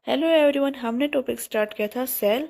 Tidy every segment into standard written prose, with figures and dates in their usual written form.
Hello everyone, हमने topic start किया था सेल।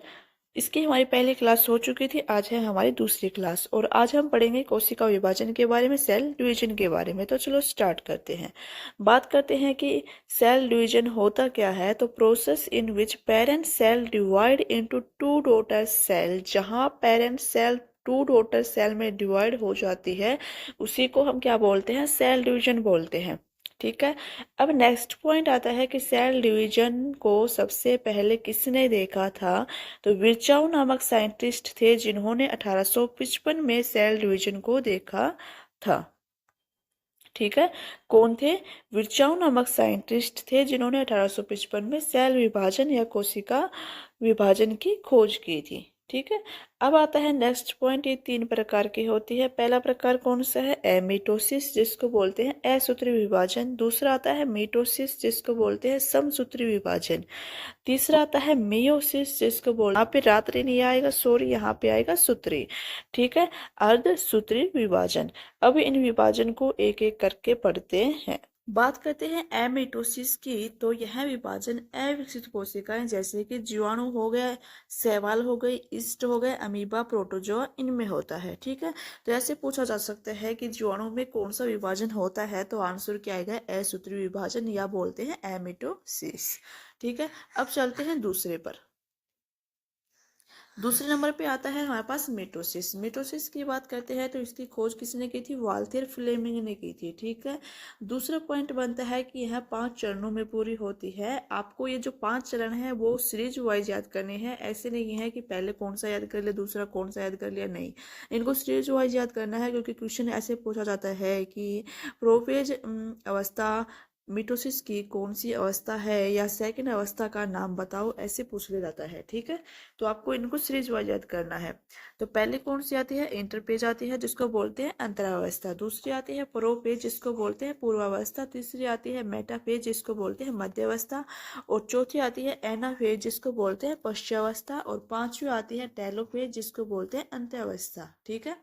इसकी हमारी पहली क्लास हो चुकी थी। आज है हमारी दूसरी क्लास और आज हम पढ़ेंगे कोशिका विभाजन के बारे में, सेल डिवीजन के बारे में। तो चलो स्टार्ट करते हैं। बात करते हैं कि सेल डिवीजन होता क्या है। तो process in which parent cell divide into two daughter cell. जहाँ parent cell to daughter cell में डिवाइड हो जाती है उसी को हम क्या बोलते हैं, सेल डिवीजन बोलते हैं। ठीक है। अब नेक्स्ट पॉइंट आता है कि सेल डिवीजन को सबसे पहले किसने देखा था। तो विर्चाउ नामक साइंटिस्ट थे जिन्होंने 1855 में सेल डिवीजन को देखा था। ठीक है। कौन थे? विर्चाउ नामक साइंटिस्ट थे जिन्होंने 1855 में सेल विभाजन या कोशिका विभाजन की खोज की थी। ठीक है। अब आता है नेक्स्ट पॉइंट। ये तीन प्रकार की होती है। पहला प्रकार कौन सा है? एमिटोसिस, जिसको बोलते हैं असूत्री विभाजन। दूसरा आता है मीटोसिस, जिसको बोलते हैं समसूत्री विभाजन। तीसरा आता है मेयोसिस, जिसको बोल, यहाँ पे रात्रि नहीं आएगा, सॉरी, यहाँ पे आएगा सूत्री। ठीक है। अर्धसूत्री विभाजन। अब इन विभाजन को एक एक करके पढ़ते हैं। बात करते हैं एमिटोसिस की। तो यह विभाजन अविकसित कोशिकाएं जैसे कि जीवाणु हो गए, शैवाल हो गई, ईस्ट हो गए, अमीबा, प्रोटोजोआ, इनमें होता है। ठीक है। तो ऐसे पूछा जा सकता है कि जीवाणु में कौन सा विभाजन होता है, तो आंसर क्या आएगा? असूत्री विभाजन या बोलते हैं एमिटोसिस। ठीक है। अब चलते हैं दूसरे पर। दूसरे नंबर पे आता है हमारे पास मिटोसिस। मिटोसिस की बात करते हैं तो इसकी खोज किसने की थी? वाल्थेर फ्लेमिंग ने की थी। ठीक है। दूसरा पॉइंट बनता है कि यह 5 चरणों में पूरी होती है। आपको ये जो 5 चरण है वो सीरीज वाइज याद करने हैं। ऐसे नहीं है कि पहले कौन सा याद कर लिया, दूसरा कौन सा याद कर लिया, नहीं, इनको सीरीज वाइज याद करना है। क्योंकि क्वेश्चन ऐसे पूछा जाता है कि प्रोफेज अवस्था मिटोसिस की कौन सी अवस्था है या सेकंड अवस्था का नाम बताओ, ऐसे पूछ लिया जाता है। ठीक है। तो आपको इनको सीरीज वाइज याद करना है। तो पहले कौन सी आती है? इंटरपेज आती है, जिसको बोलते हैं अंतरावस्था। दूसरी आती है प्रोपेज, जिसको बोलते हैं पूर्वावस्था। तीसरी आती है मेटाफेज, जिसको बोलते हैं मध्यावस्था। और चौथी आती है एनाफेज, जिसको बोलते हैं पश्चावस्था। और पांचवी आती है टेलोफेज, जिसको बोलते हैं अंत्यावस्था। ठीक है।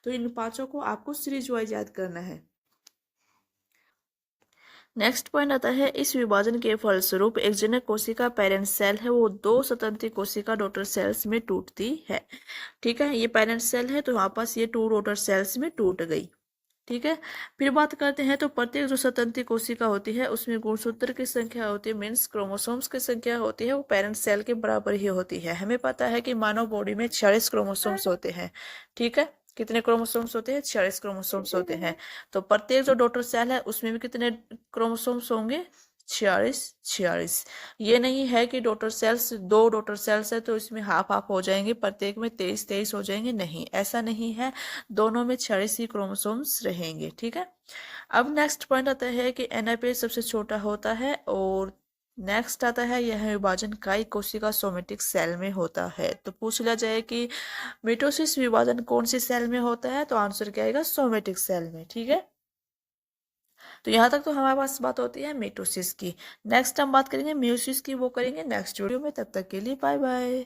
तो इन पांचों को आपको सीरीज वाइज याद करना है। नेक्स्ट पॉइंट आता है, इस विभाजन के फलस्वरूप एक जनक कोशिका पेरेंट सेल है वो दो स्वतंत्र कोशिका डॉटर सेल्स में टूटती है। ठीक है। ये पेरेंट सेल है तो यहाँ पास ये टू डॉटर सेल्स में टूट गई। ठीक है। फिर बात करते हैं तो प्रत्येक जो स्वतंत्र कोशिका होती है उसमें गुणसूत्र की संख्या होती है, मीन्स क्रोमोसोम्स की संख्या होती है, वो पेरेंट सेल के बराबर ही होती है। हमें पता है कि मानव बॉडी में 46 क्रोमोसोम्स होते हैं। ठीक है। कितने क्रोमोसोम्स होते हैं? 46 क्रोमोसोम्स होते हैं। तो प्रत्येक जो डॉटर सेल है उसमें भी कितने क्रोमोसोम्स होंगे? 46 46। ये नहीं है कि डॉटर सेल्स, दो डॉटर सेल्स है तो इसमें हाफ हाफ हो जाएंगे, प्रत्येक में 23 23 हो जाएंगे, नहीं, ऐसा नहीं है। दोनों में 46 ही क्रोमोसोम्स रहेंगे। ठीक है। अब नेक्स्ट पॉइंट आता है कि एनापेज सबसे छोटा होता है। और नेक्स्ट आता है यह विभाजन काई कोशिका सोमेटिक सेल में होता है। तो पूछ लिया जाए कि मिटोसिस विभाजन कौन सी सेल में होता है, तो आंसर क्या आएगा? सोमेटिक सेल में। ठीक है। तो यहाँ तक तो हमारे पास बात होती है मिटोसिस की। नेक्स्ट हम बात करेंगे म्यूसिस की, वो करेंगे नेक्स्ट वीडियो में। तब तक के लिए बाय बाय।